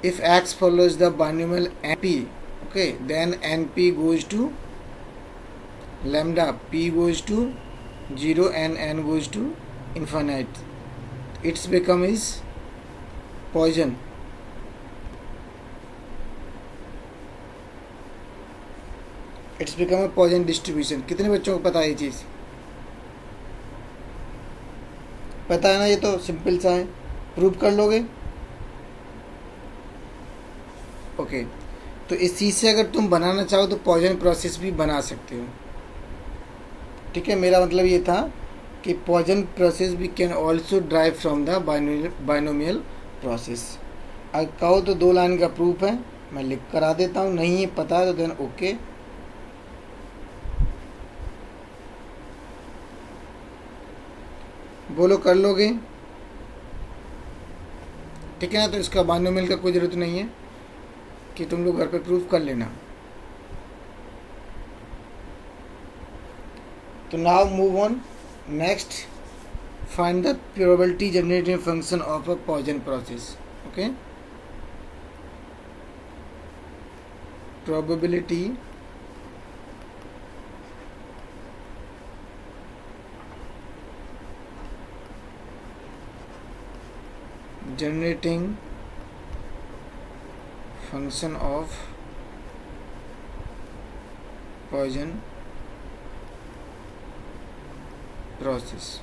if x follows the binomial np, okay, then np goes to lambda, p goes to 0 and n goes to infinite. Its become is poison. It's become a Poisson distribution. कितने बच्चों को पता है ये चीज़? पता है ना? ये तो सिंपल सा है. प्रूव कर लोगे? ओके. तो इस चीज़ से अगर तुम बनाना चाहो तो पॉइजन प्रोसेस भी बना सकते हो. ठीक है, मेरा मतलब ये था कि Poisson process we can also derive from the binomial process. अगर कहो तो 2 लाइन का प्रूफ है, मैं लिख करा देता हूँ. नहीं है पता है तो देन ओके. बोलो कर लोगे? ठीक है ना? तो इसका बाइनोमियल का कोई ज़रूरत नहीं है कि तुम लोग घर पे प्रूफ कर लेना. तो now move on. Next, find the probability generating function of a Poisson process. Okay, probability generating function of poison process.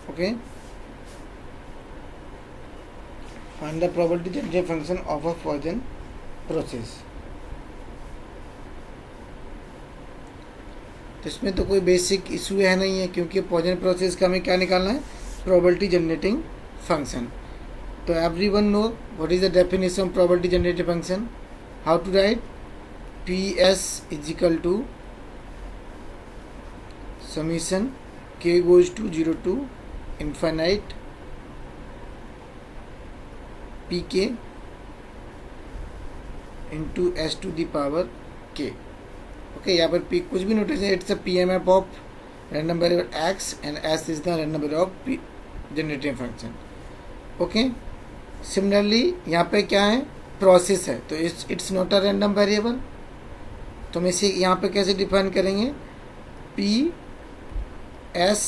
Okay, find the probability generating function of a poison process. तो इसमें तो कोई basic issue है नहीं है, क्योंकि Poisson process का हमें क्या निकालना है? Probability generating function. तो everyone know what is the definition of probability generating function. How to write? P S is equal to summation K goes to 0 to infinite P K into S to the power K. Okay, यहाँ पर P कुछ भी notation, it's a P M F of random variable X and S is the random variable of generating function. Okay, similarly यहाँ पे क्या है? Process है, तो it's not a random variable. तो हम इसे यहाँ पे कैसे डिफाइन करेंगे? P S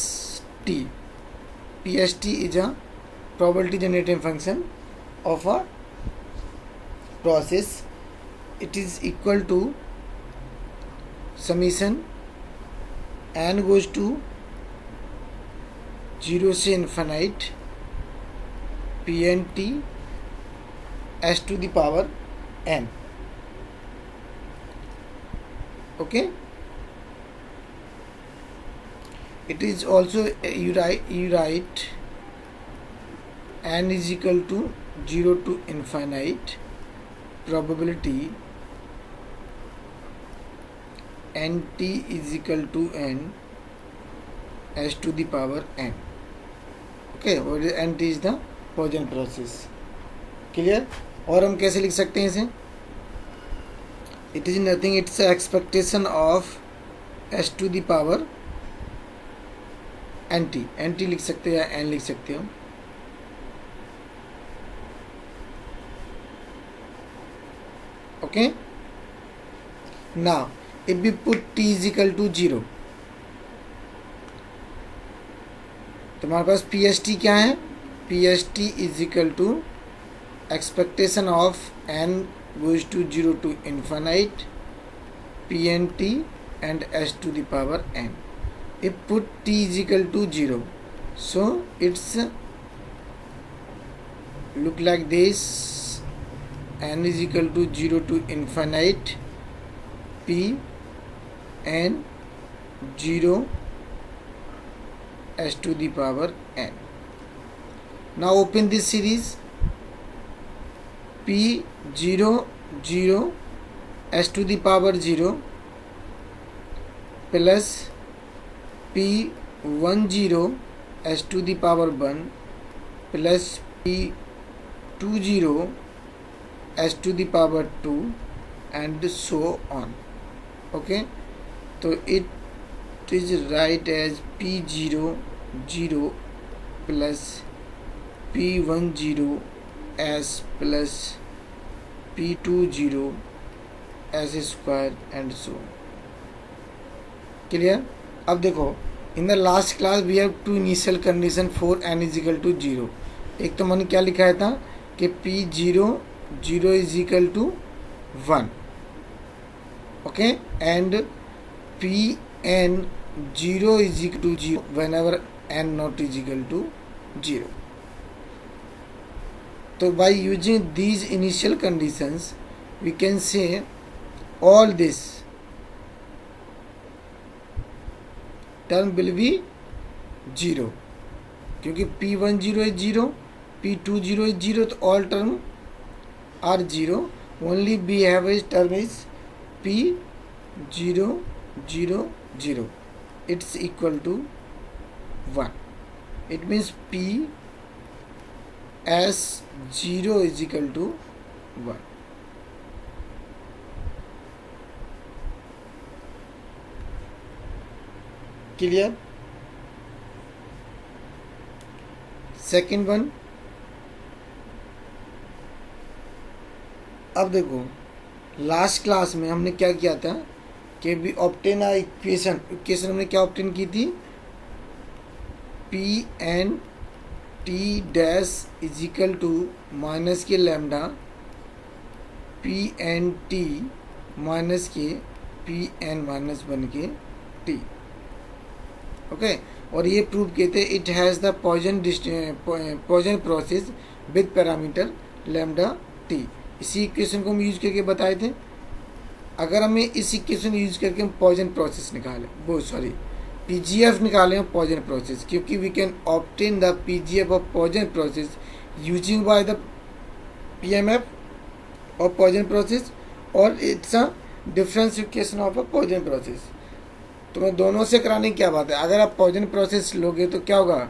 T. P S T is a probability generating function of a process. It is equal to summation n goes to 0 से infinite P N T S to the power n. Okay, it is also you write n is equal to 0 to infinite probability nt is equal to n s to the power n. Okay, nt is the Poisson process. Clear? और हम कैसे लिख सकते हैं इसे? It is nothing, it's expectation of s to the power nt. nt लिख सकते हो या n लिख सकते हो. Okay, now if we put t is equal to 0, तो हमारे पास पी एस टी क्या है? P S T is equal to expectation of n goes to 0 to infinite P N T and S to the power n. if put t is equal to 0, so it's look like this. n is equal to 0 to infinite p n 0 s to the power n. Now open this series. p 0 0 s to the power 0 plus p 1 0 s to the power 1 plus p 2 0 s to the power 2 and so on. Okay, so it is right as p 0 0 plus P10 s plus P20 s square and so on. Clear? अब देखो, in the last class we have to initial condition for n is equal to 0. एक तो मैंने क्या लिखा था कि P0 is equal to 1, okay, and Pn0 is equal to 0 whenever n not is equal to 0. तो by using these initial conditions we can say all this term will be 0, क्योंकि P10 is 0, P20 is 0, तो all term are 0. Only we have a term is P0 0 0. It's equal to 1. It means P as 0 is equal to 1. Clear? Second one, अब देखो last class में हमने क्या किया था कि वी ऑब्टेन अ इक्वेशन हमने क्या ऑब्टेन की थी, Pn t dash is equal to minus के लैम्डा Pn t माइनस के Pn माइनस 1 के t, ओके. और ये प्रूव किए थे it has the Poisson process with parameter lambda T. इसी इक्वेशन को हम यूज करके बताए थे. अगर हमें इस इक्वेशन यूज करके हम पॉइजन प्रोसेस निकालें, PGF निकालें हम पॉइजन प्रोसेस, क्योंकि we can obtain the PGF of Poisson process using by the PMF of Poisson process, और it's a differentiation of a Poisson process. तो मैं दोनों से कराने की क्या बात है. अगर आप पॉइजन प्रोसेस लोगे तो क्या होगा,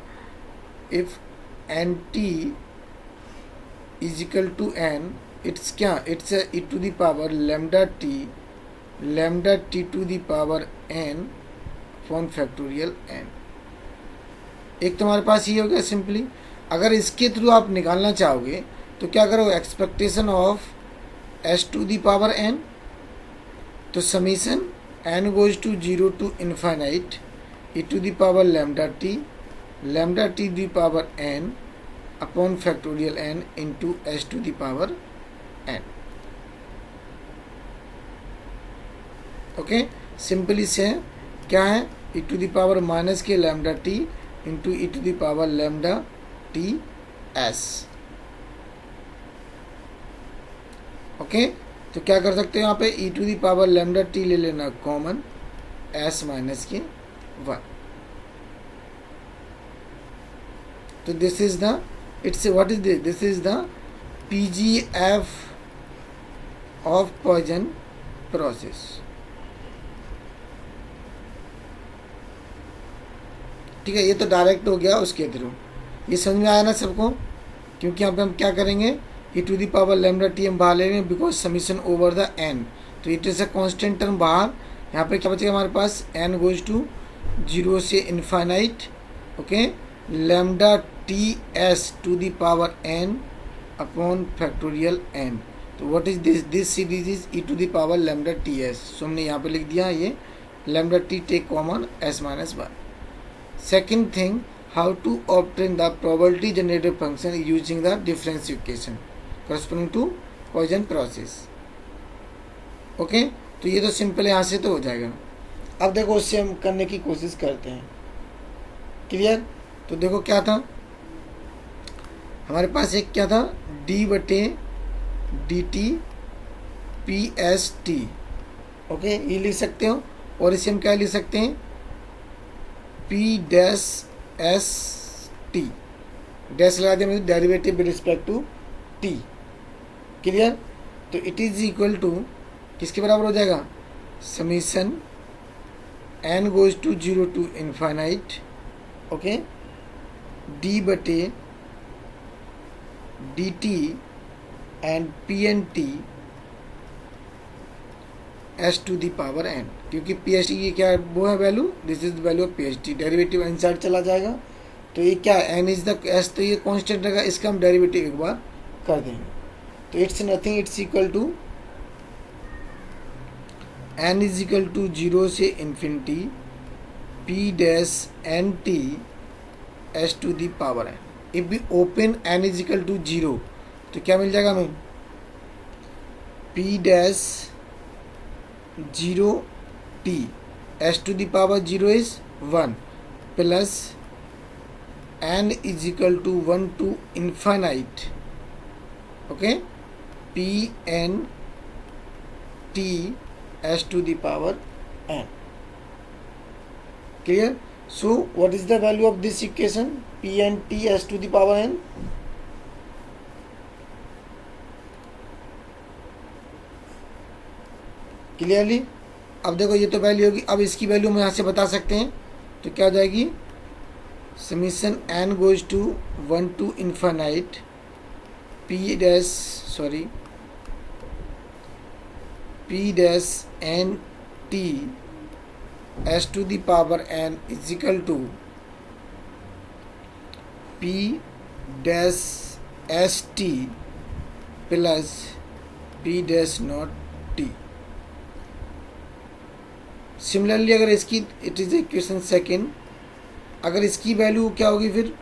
if N T is equal to N, it's क्या, it's e to the power lambda T to the power N upon factorial N. एक तो हमारे पास ये हो गया सिंपली. अगर इसके थ्रू आप निकालना चाहोगे तो क्या करो, expectation of S to the power N, तो summation n goes to 0 to infinite e to the power lambda t to the power n upon factorial n into s to the power n. Okay, simply से क्या है, e to the power minus के lambda t into e to the power lambda t s. Okay, तो क्या कर सकते हो यहाँ पे, e to the power lambda T ले लेना कॉमन, s माइनस के 1. तो this is the, it's what is this is the PGF of Poisson process. ठीक है, ये तो डायरेक्ट हो गया उसके थ्रू. ये समझ में आया ना सबको, क्योंकि यहाँ पे हम क्या करेंगे, e to the power lambda T हम बाहर ले रहे हैं because summation over the n, तो it is a constant term बाहर. यहाँ पे क्या बचेगा हमारे पास, n गोज टू 0 से infinite, okay, lambda T S to the power n upon factorial n. तो what is this series is e to the power lambda T S. So हमने यहाँ पे लिख दिया ये lambda T take common s minus 1. Second thing, how to obtain the probability generated function using the differentiation corresponding to Poisson process. Okay, तो ये तो simple यहाँ से तो हो जाएगा. अब देखो उससे हम करने की कोशिश करते हैं. क्लियर? तो देखो क्या था हमारे पास, एक क्या था, d/dt PST. ओके, ये लिख सकते हो. और इसे हम क्या लिख सकते हैं, P-ST, डैश लगा दिया मतलब derivative with respect to t. Clear? तो इट इज इक्वल टू किसके बराबर हो जाएगा, summation n goes to 0 to infinite, okay, d/dt and PNT s to the power n. क्योंकि PST की क्या वो है value, this is value of PST. Derivative inside चला जाएगा तो ये क्या एन इज द एस, तो ये कांस्टेंट रहेगा, इसका हम डेरिवेटिव एक बार कर देंगे। तो it's nothing, it's equal to N is equal to 0 से infinity P dash N T S to the power N. If we open N is equal to 0 तो क्या मिल जाएगा हमें, P dash 0 T S to the power 0 is 1 plus N is equal to 1 to infinite, okay, P N T S to the power N. Clear? So what is the value of this equation, P N T S to the power N? Clearly? अब देखो ये तो value होगी, अब इसकी value हम यहाँ से बता सकते हैं, तो क्या हो जाएगी, summation N goes to 1 to infinite P dash P dash N T S to the power N is equal to P dash S T plus P dash naught T. Similarly अगर इसकी, इट इज इक्वेशन सेकेंड, अगर इसकी value क्या होगी फिर,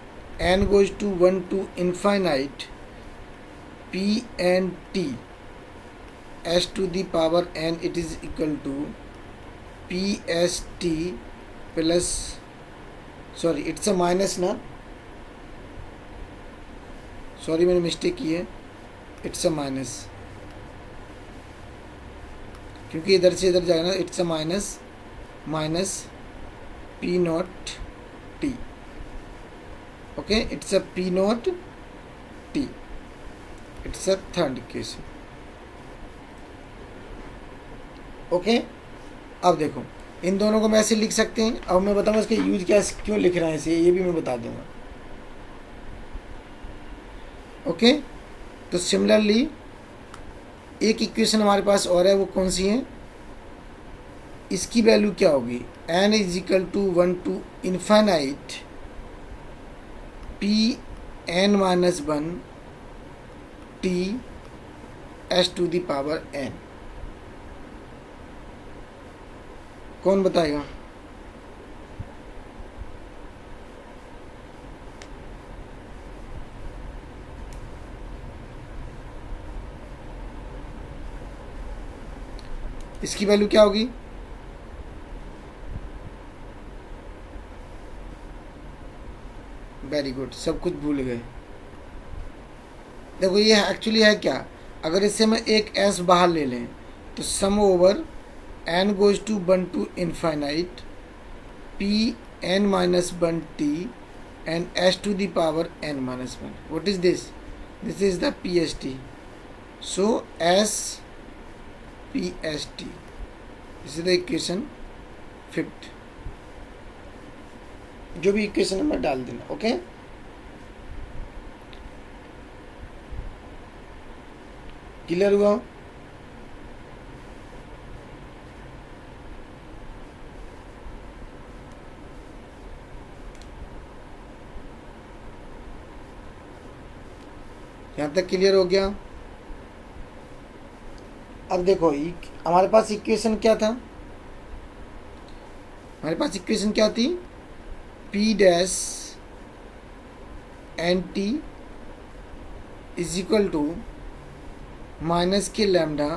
N goes to 1 to infinite P N T S to the power N, it is equal to P S T plus, sorry it's a minus ना, sorry मैंने mistake की है, it's a minus, क्योंकि इधर से इधर जाएगा ना, it's a minus minus P naught T, okay, it's a P naught T, it's a third equation, okay. अब देखो इन दोनों को मैं ऐसे लिख सकते हैं, अब मैं बताऊंगा इसका यूज क्या, क्यों लिख रहा है इसे, ये भी मैं बता दूंगा, ओके। तो सिमिलरली एक इक्वेशन हमारे पास और है, वो कौन सी है, इसकी वैल्यू क्या होगी, N is equal to 1 to infinite P N minus 1 T S to the power N. कौन बताएगा? इसकी वैल्यू क्या होगी, वेरी गुड, सब कुछ भूल गए। देखो ये एक्चुअली है क्या, अगर इससे मैं एक एस बाहर ले लें तो sum over N goes to 1 to infinite P N minus 1 T and S to the power N minus 1। What is this? This is the P S T, so S P S T, this is the equation 5th, जो भी equation number डाल देना, okay. Clear हुआ? यहाँ तक clear हो गया? अब देखो हमारे पास इक्वेशन क्या था, हमारे पास इक्वेशन क्या थी, P dash N T is equal to minus के lambda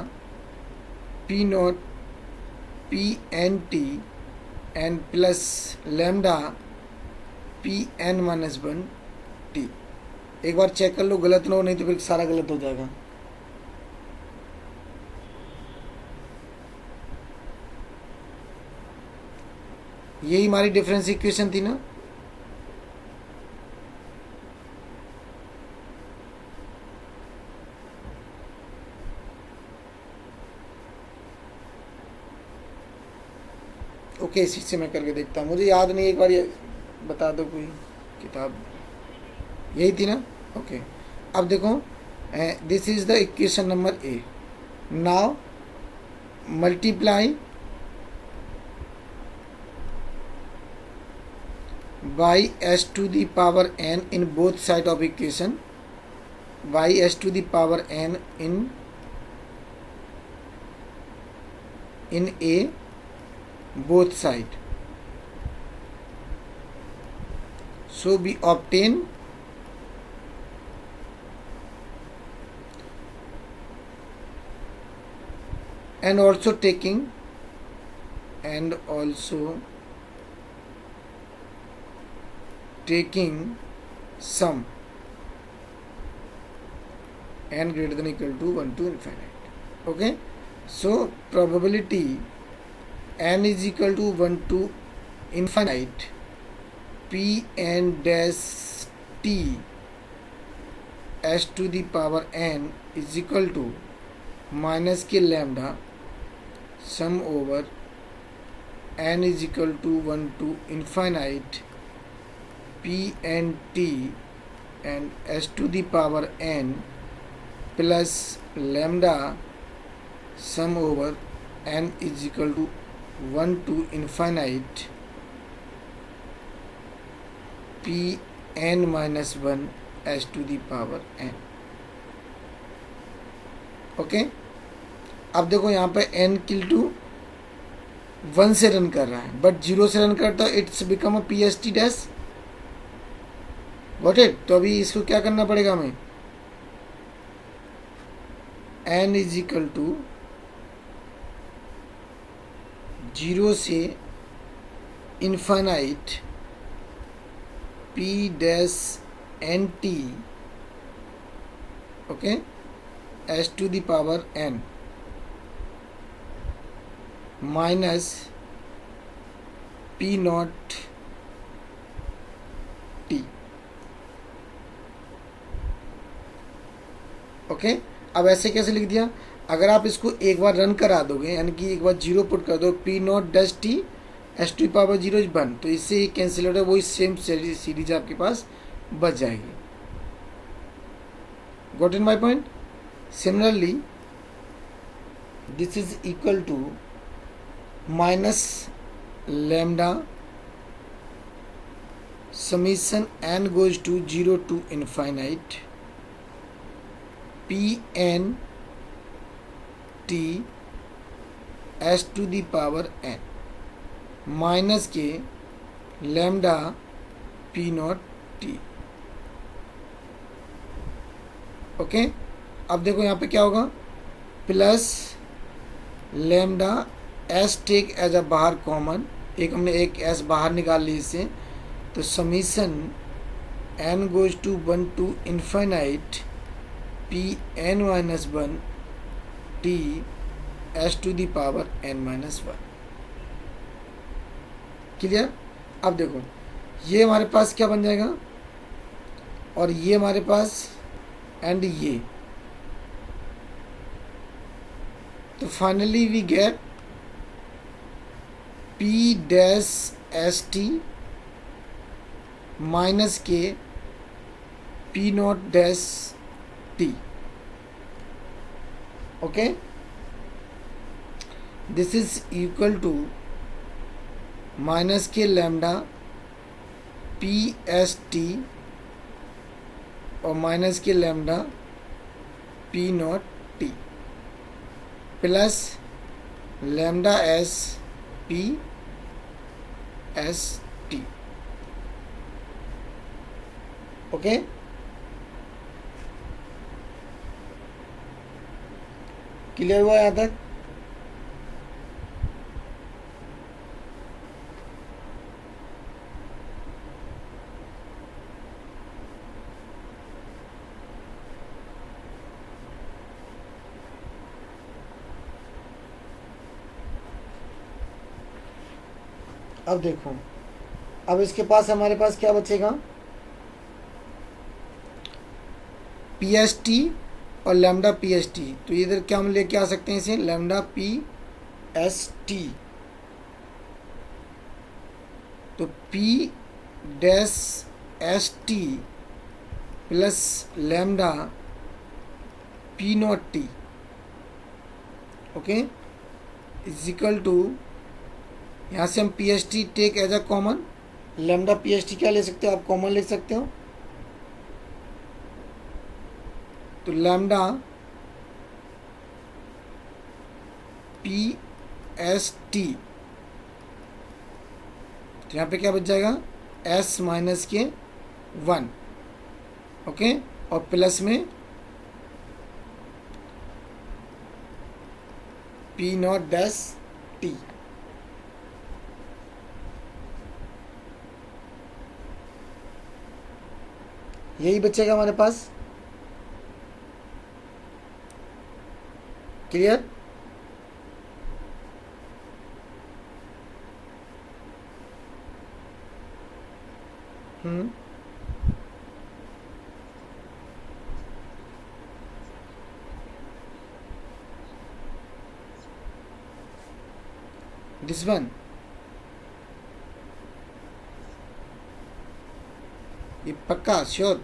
P not P N T N plus lambda P N minus 1 T. एक बार चेक कर लो, गलत ना हो, नहीं तो फिर सारा गलत हो जाएगा। यही हमारी डिफरेंस इक्वेशन थी ना। ओके, इसी से मैं करके देखता हूँ, मुझे याद नहीं, एक बार ये बता दो कोई किताब, यही थी ना। ओके, अब देखो this is the equation number A. Now multiply y s to the power n in both side of equation, y s to the power n in a both side. So we obtain and also taking sum n greater than equal to 1 to infinite. Okay, so probability n is equal to 1 to infinite p n dash t s to the power n is equal to minus k lambda sum over n is equal to 1 to infinite p n t and s to the power n plus lambda sum over n is equal to 1 to infinite p n minus 1 s to the power n. Okay, अब देखो यहाँ पे n kill to 1 से run कर रहा है but 0 से run करता है, it's become a P S T dash. Got it. तो अभी इसको क्या करना पड़ेगा हमें, n इज इक्वल टू 0 से infinite p dash N T, okay, s to the power n minus p naught t. Okay, अब ऐसे कैसे लिख दिया, अगर आप इसको एक बार रन करा दोगे यानी कि एक बार 0 पुट कर दो, p naught dash T s to the power 0 is 1, तो इससे ही कैंसिल हो रहा है, वही सेम सीरीज आपके पास बच जाएगी. Got in my point. Similarly, this is equal to minus lambda summation n goes to 0 to infinite p n t s to the power n minus k lambda p naught t. Okay, अब देखो यहाँ पे क्या होगा, plus lambda S take as a बाहर common, एक हमने एक एस बाहर निकाल ली इससे, तो summation N goes to 1 to infinite P N minus 1 T S to the power N minus 1. Clear. अब देखो ये हमारे पास क्या बन जाएगा और ये हमारे पास एंड ये, तो finally we get p dash S T minus के p naught dash T. Okay, this is equal to minus के लैम्डा p एस टी और माइनस के lambda p naught T plus lambda S P S T. Okay, clear हुआ यहाँ तक. अब देखो, अब इसके पास हमारे पास क्या बचेगा, पी एस टी और लैम्डा पी एस टी. तो इधर क्या हम लेके आ सकते हैं इसे, लैम्डा पी एस टी, तो P dash S T plus lambda P naught T, okay, is equal to, यहाँ से हम P S T take as a common, lambda P S T क्या ले सकते हो आप, कॉमन ले सकते हो, तो लैम्डा पी एस टी, तो यहाँ पे क्या बच जाएगा एस माइनस के 1, ओके, और प्लस में पी नॉट डैश टी। यही बचेगा हमारे पास। क्लियर? दिस वन, ये पक्का श्योर?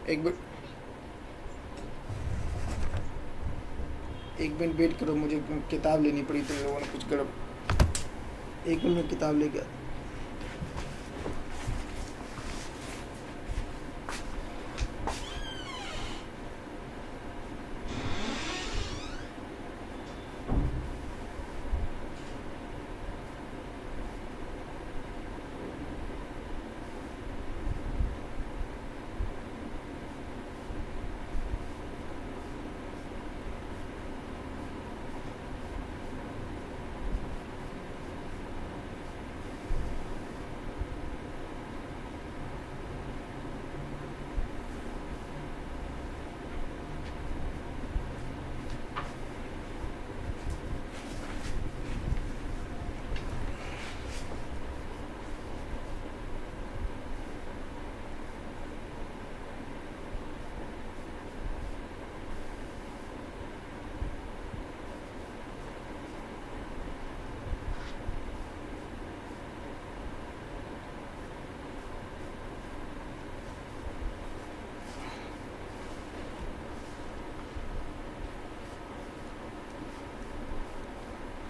एक मिनट वेट करो, मुझे किताब लेनी पड़ी तुम लोगों ने कुछ गड़ब। एक मिनट में किताब ले गया।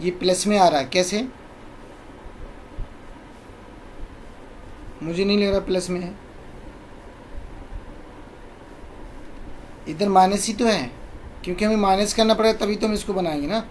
ये प्लस में आ रहा है कैसे? मुझे नहीं लग रहा प्लस में है, इधर माइनस ही तो है, क्योंकि हमें माइनस करना पड़ेगा तभी तो हम इसको बनाएंगे ना।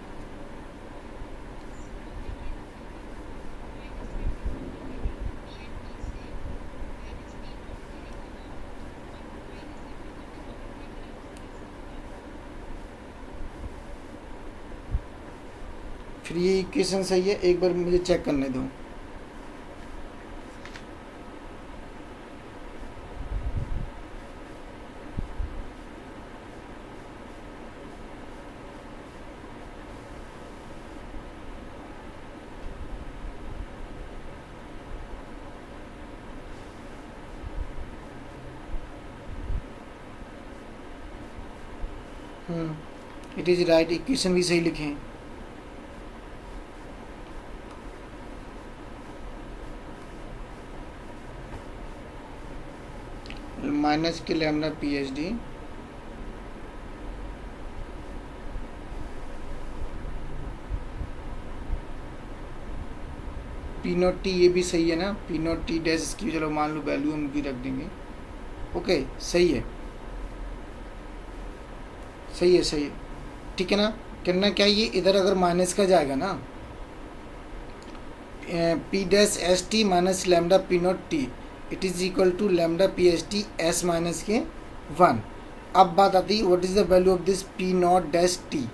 फिर ये इक्वेशन सही है, एक बार मुझे चेक करने दो। इट इज़ राइट, इक्वेशन भी सही लिखे हैं। माइनस के lambda P H D P naught T, ये भी सही है ना, पी नॉट टी डैश इसकी चलो मान लो वैल्यू हम भी रख देंगे। ओके सही है, सही है, सही है, ठीक है ना। करना क्या, ये इधर अगर माइनस का जाएगा ना, P dash S T minus lambda P naught T it is equal to lambda P H T S minus के 1। अब बात आती है what is the value of this P naught dash T,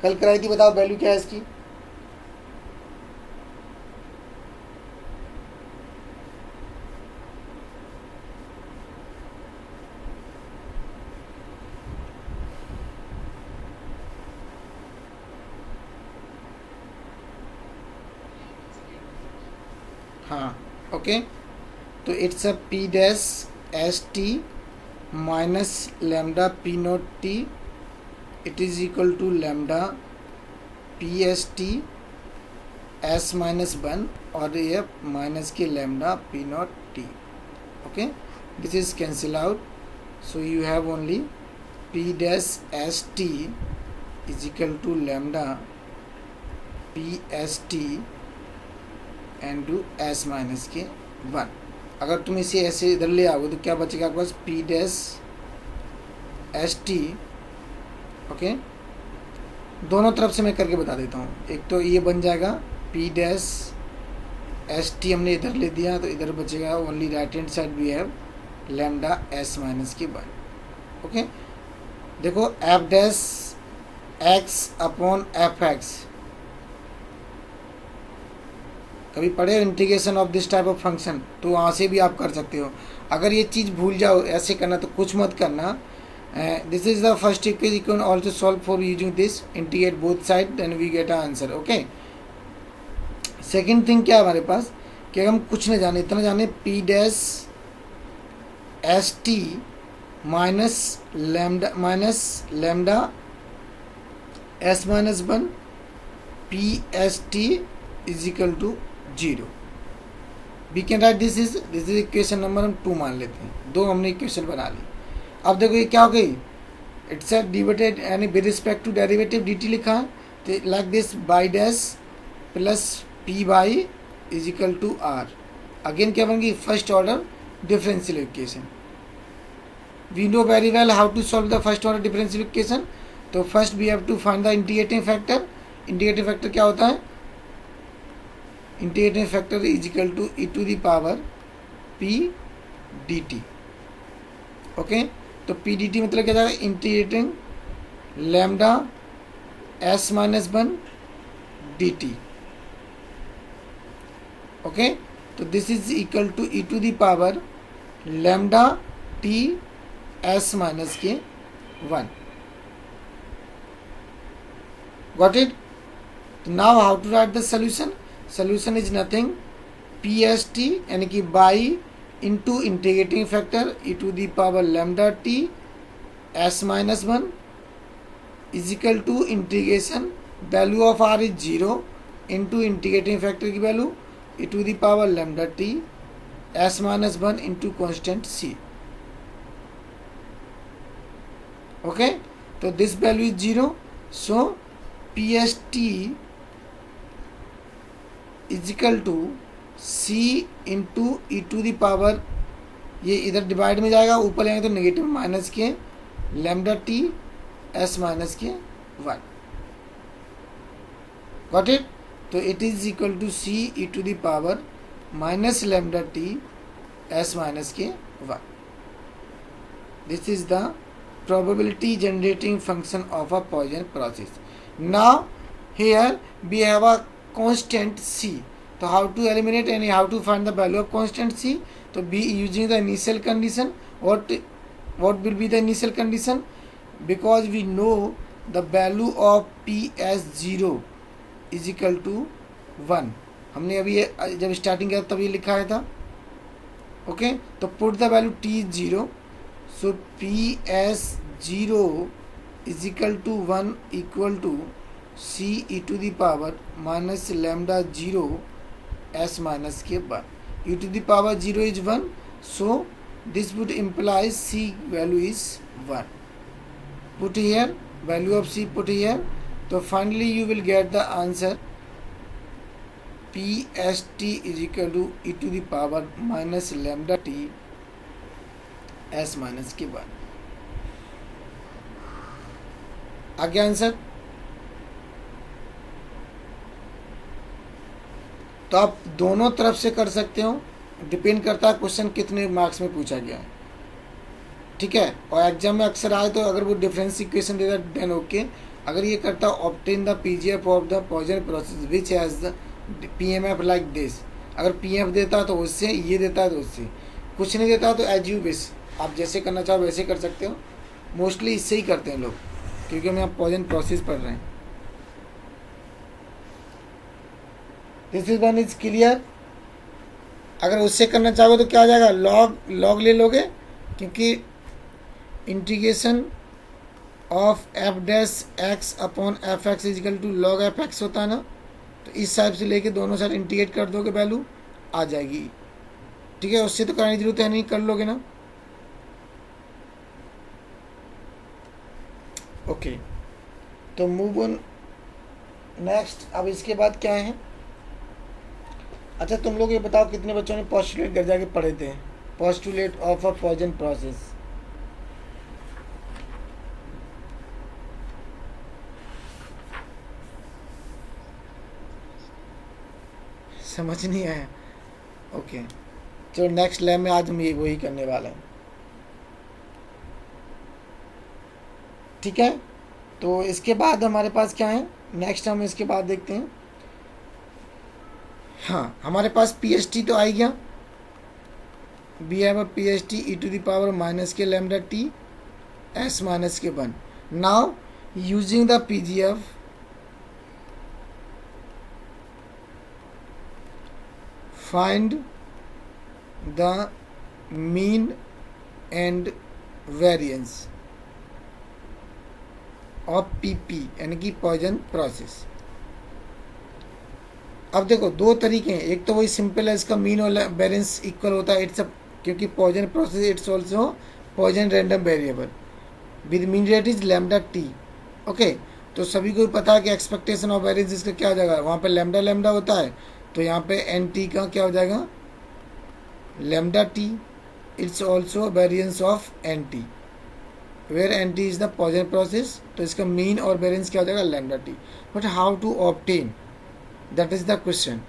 कल कराई थी, बताओ वैल्यू क्या है इसकी? हाँ ओके, तो it's a P dash S T minus lambda P naught T it is equal to lambda P S T S minus 1 और ये माइनस के lambda P naught T. Okay, this is cancel out, so you have only P dash S T is equal to lambda P S T into S minus के 1। अगर तुम इसे ऐसे इधर ले आओगे तो क्या बचेगा आपके पास, P dash S T. Okay, दोनों तरफ से मैं करके बता देता हूँ। एक तो ये बन जाएगा पी डैश एस टी, हमने इधर ले दिया तो इधर बचेगा only right hand side we have lambda S minus के 1। ओके, देखो F dash x upon F X, कभी पढ़े integration of this type of function, तो वहाँ से भी आप कर सकते हो। अगर ये चीज़ भूल जाओ ऐसे करना तो कुछ मत करना। This is the first equation, you can also solve for using this, integrate both side then we get a answer. Okay, second thing क्या है हमारे पास कि हम कुछ नहीं जाने, इतना जाने P dash S T minus lambda S minus 1 P S T is equal to 0। We can write this is equation number हम 2 मान लेते हैं। 2 हमने इक्वेशन बना ली। अब देखो ये क्या हो गई, इट्स अ डिवाइडेड यानी with respect to derivative dt लिखा है, तो like this by dash plus P by is equal to R. Again क्या बन गई, first order differential equation. We know very well how to solve the first order differential equation. तो first we have to find the integrating factor. Integrating factor क्या होता है, integrating factor is equal to E to the power P D T. Okay, तो P D T मतलब क्या जाएगा, integrating lambda S minus 1 D T. Okay, तो this is equal to E to the power lambda T S minus के 1। Got it. Now how to write the solution. Solution is nothing P S T यानी कि by into integrating factor E to the power lambda T S minus 1 is equal to integration value of are is 0 into integrating factor की value E to the power lambda T S minus 1 into constant C. Okay, तो this value is 0, so P S T is equal to C into E to the power, ये इधर divide में जाएगा, ऊपर जाएंगे तो negative minus के lambda T S minus के 1। Got it. तो it is equal to C E to the power minus lambda T S minus के 1। This is the probability generating function of a Poisson process. Now here we have a constant c. So how to eliminate and how to find the value of constant c? So be using the initial condition. What will be the initial condition? Because we know the value of p as 0 is equal to 1. हमने अभी जब starting किया तब ये लिखा है था। Okay, तो put the value t is 0, so p as 0 is equal to 1 equal to c e to the power minus lambda 0 s minus के 1. e to the power 0 is 1, so this would imply c value is 1. Put here value of c, put here, so finally you will get the answer p s t is equal to e to the power minus lambda t s minus के 1. आगे answer. तो आप दोनों तरफ से कर सकते हो, डिपेंड करता है क्वेश्चन कितने मार्क्स में पूछा गया है। ठीक है, और एग्जाम में अक्सर आए तो अगर वो डिफरेंस इक्वेशन देता देन ओके। अगर ये करता obtain the PGF of the Poisson process which has the PMF like this, अगर पीएमएफ देता तो उससे, ये देता है तो उससे, कुछ नहीं देता तो एज यू विश, आप जैसे करना चाहो वैसे कर सकते हो। मोस्टली इससे ही करते हैं लोग, क्योंकि हम यहाँ पॉइजन प्रोसेस पढ़ रहे हैं। This is one is clear. अगर उससे करना चाहोगे तो क्या आ जाएगा, लॉग ले लोगे, क्योंकि integration of f dash x upon F x is equal to log f x होता है ना, तो इस टाइप से लेके दोनों साइड इंटीग्रेट कर दोगे, वैल्यू आ जाएगी। ठीक है, उससे तो कराने की जरूरत है नहीं, कर लोगे ना। ओके, तो मूव ऑन नेक्स्ट। अब इसके बाद क्या है, अच्छा तुम लोग ये बताओ कितने बच्चों ने पोस्टुलेट घर जाके पढ़े थे, postulate of a Poisson process? समझ नहीं आया? ओके चलो नेक्स्ट लैब में आज हम ये वही करने वाले हैं, ठीक है। तो इसके बाद हमारे पास क्या है, नेक्स्ट हम इसके बाद देखते हैं। हाँ हमारे पास पी एच टी तो आ गया, we have a p H t e to the power minus के लैम्डा टी एस माइनस के 1। Now using the p g f find the mean and variance of PP यानी कि Poisson process. अब देखो दो तरीके हैं, एक तो वही सिंपल है, इसका मीन और वेरिएंस इक्वल होता है, इट्स क्योंकि Poisson process it's also Poisson random variable with mean rate is lambda t. Okay तो सभी को पता है कि एक्सपेक्टेशन ऑफ वेरिएंस इसका क्या हो जाएगा, वहाँ पे लैम्डा लैम्डा होता है, तो यहाँ पे एन टी का क्या हो जाएगा, lambda t it's also variance of N t where n T is the Poisson process, तो इसका मीन और वेरिएंस क्या हो जाएगा, lambda t. But how to obtain, that is the question.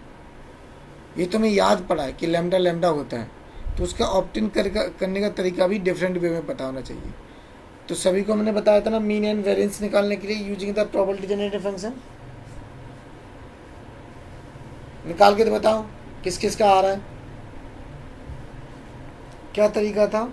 ये तो मैं याद पड़ा है कि लैम्डा लैम्डा होता है, तो उसका ऑप्टेन करने का तरीका भी डिफरेंट वे में पता होना चाहिए। तो सभी को मैंने बताया था ना मीन एंड वेरिएंस निकालने के लिए using the probability generator function. निकाल के तो बताओ किस किस का आ रहा है, क्या तरीका था?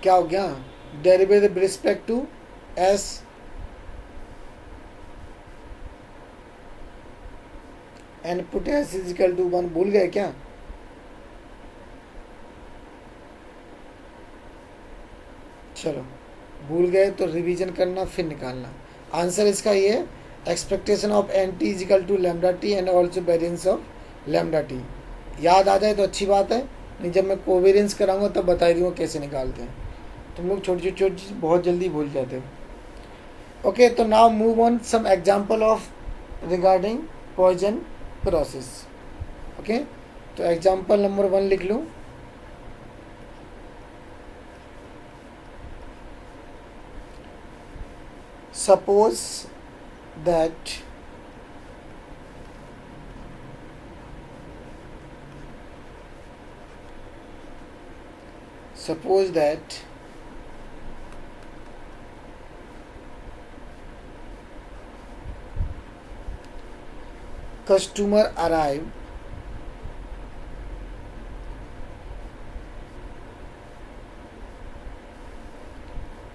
क्या हो गया, derivative with respect to s and put s is equal to 1, भूल गए क्या? चलो भूल गए तो रिवीजन करना फिर निकालना। आंसर इसका ये है, expectation of N T is equal to lambda T and also variance of lambda t. याद आ जाए तो अच्छी बात है, नहीं जब मैं कोवेरियंस कराऊंगा तब बता दूंगा कैसे निकालते हैं, तुम लोग छोटी छोटी चीज़ बहुत जल्दी भूल जाते हो। ओके तो now move on some example of regarding Poisson process. Okay तो एग्जांपल नंबर 1 लिख लूँ। Suppose that customer arrive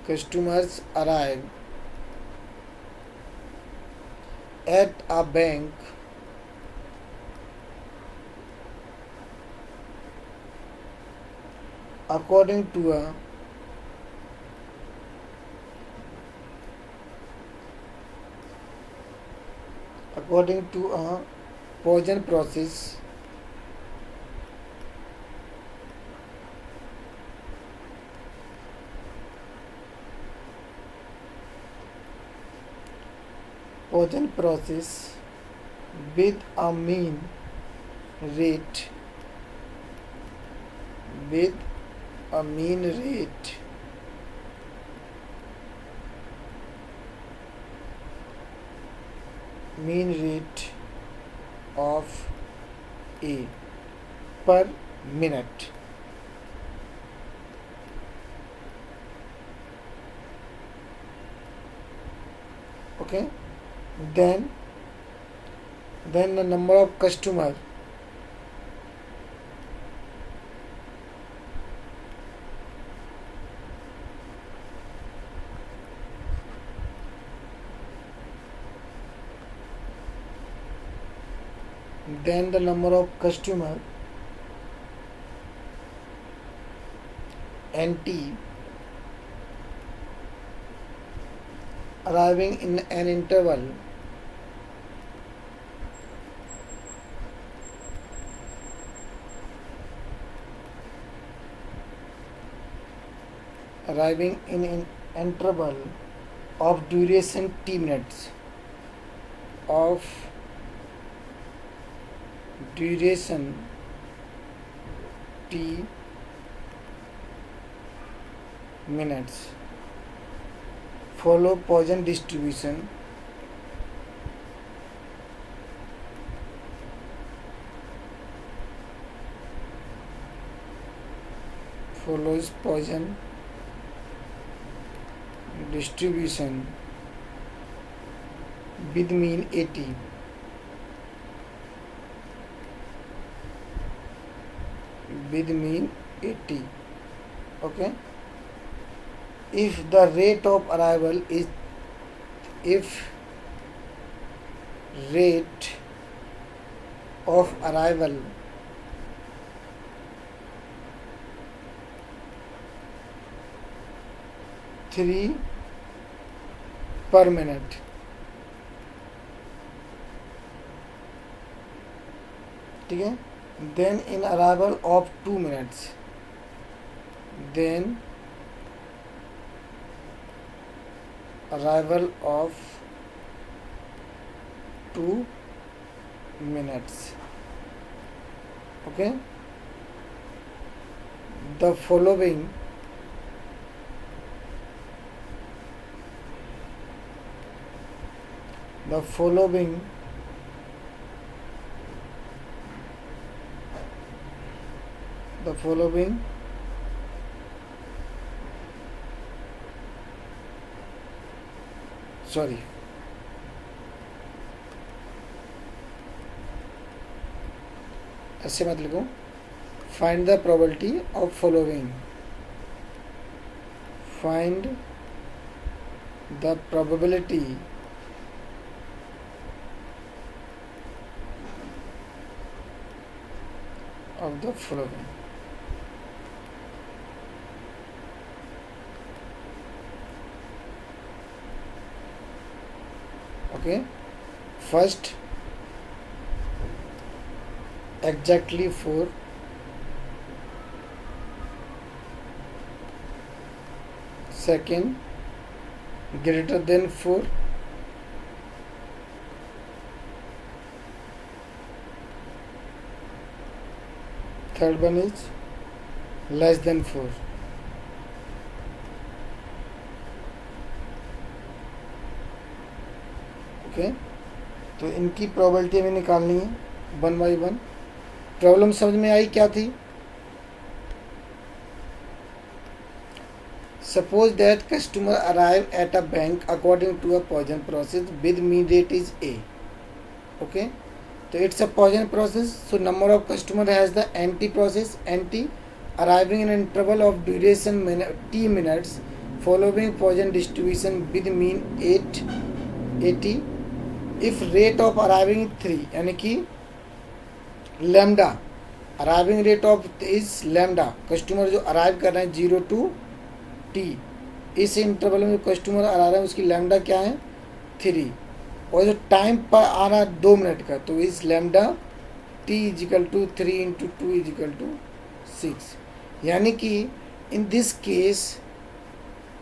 customers arrive at a bank according to a poison process with a mean rate of A per minute. Okay, then the number of customer NT arriving in an interval arriving in an interval of duration t minutes of duration t minutes follow Poisson distribution follows Poisson distribution with mean 80 with mean 80. Okay, if the rate of arrival is if rate of arrival three per minute ठीक है, then in arrival of 2 minutes, then arrival of 2 minutes. Okay, the following sorry, ऐसे मत लिखो, find the probability of following, find the probability of the following. Okay, first exactly 4, second greater than 4, third one is less than 4. Okay, तो इनकी probability हमें निकालनी है 1 by 1. Problem समझ में आई क्या थी? Suppose that customer arrive at a bank according to a Poisson process with mean rate is A. Okay, तो it's a Poisson process, so number of customer has the N T process N T arriving in interval of duration t minutes following Poisson distribution with mean 80. If rate of arriving 3, यानी कि lambda, arriving rate of is lambda, customer जो arrive कर रहे हैं 0 to t, इस interval में जो customer आ रहा है उसकी लैम्डा क्या है 3, और जो टाइम पर आ रहा है 2 मिनट का, तो इस lambda t is equal to 3 into 2 is equal to 6. यानी कि in this case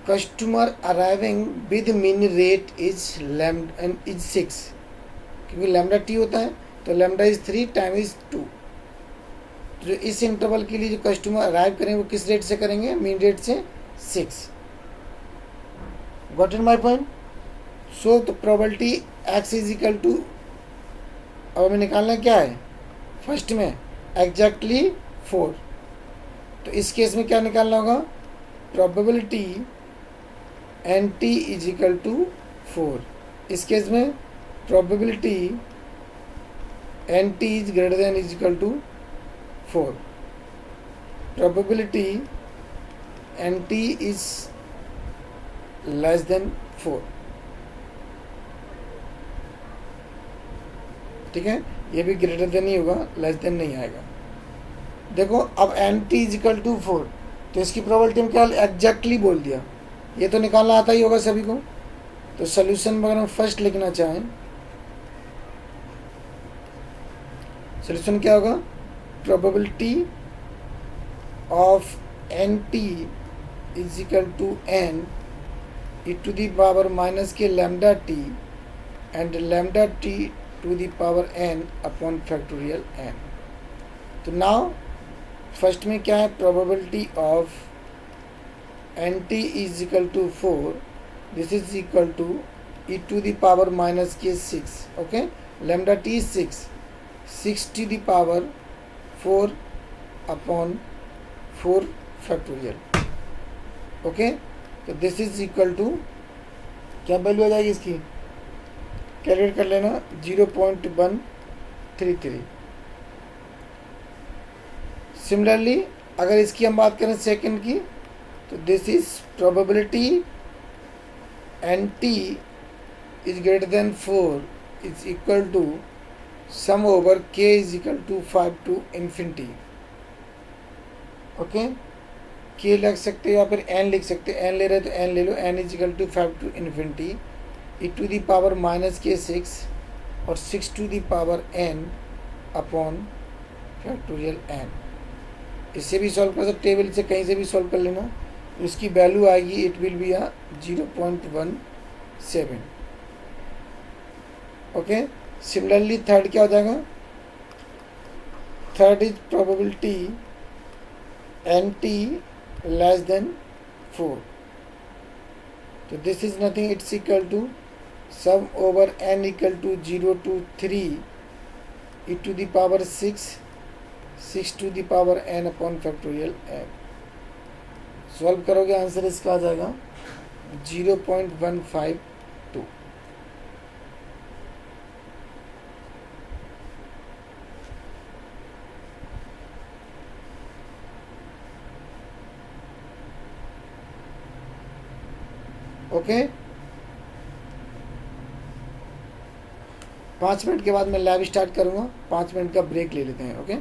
customer arriving with mean rate is lambda is 6, क्योंकि लैम्डा टी होता है, तो लैम्डा इज 3, टाइम इज 2. जो इस इंटरवल के लिए जो कस्टमर अराइव करेंगे वो किस रेट से करेंगे? मीन रेट से 6. Got in my point? So तो probability X is equal to, अब हमें निकालना क्या है? फर्स्ट में एग्जैक्टली 4, तो इस केस में क्या निकालना होगा? Probability N T is equal to 4. इस केस में probability N T is greater than is equal to 4. Probability N T is less than 4. ठीक है, ये भी ग्रेटर देन ही होगा, लेस देन नहीं आएगा. देखो अब n T is equal to 4, तो इसकी प्रोबेबिलिटी में क्या एग्जैक्टली बोल दिया, ये तो निकालना आता ही होगा सभी को. तो सोल्यूशन अगर हम फर्स्ट लिखना चाहें, सोल्यूशन क्या होगा? Probability of N T is equal to n e to the power minus के lambda T and lambda T to the power n upon factorial n। तो नाउ फर्स्ट में क्या है, probability of N T is equal to 4, this is equal to e to the power minus K 6, okay, lambda T is 6 to the power 4 upon 4 factorial, okay. तो this is equal to क्या value आ जाएगी इसकी, calculate कर लेना, 0.133। Similarly अगर इसकी हम बात करें सेकंड की, तो this is probability N T is greater than 4 is equal to sum over K is equal to 5 to infinity, okay. के लग सकते या फिर एन लिख सकते, एन ले रहे तो एन ले लो, N is equal to 5 to infinity E to the power minus K 6 और 6 to the power N upon factorial N. इससे भी सॉल्व कर सकते, टेबल से कहीं से भी सॉल्व कर लेना, उसकी वैल्यू आएगी, it will be 0.17, okay. Similarly third क्या हो जाएगा, third is probability N t less than 4, तो this is nothing, it's equal to sum over n equal to 0 to 3 e to the power 6 to the power n upon factorial n। Solve करोगे answer इसका आ जाएगा 0.152। Okay, 5 minute के बाद मैं lab start करूँगा, 5 minute का ब्रेक ले लेते हैं, ओके।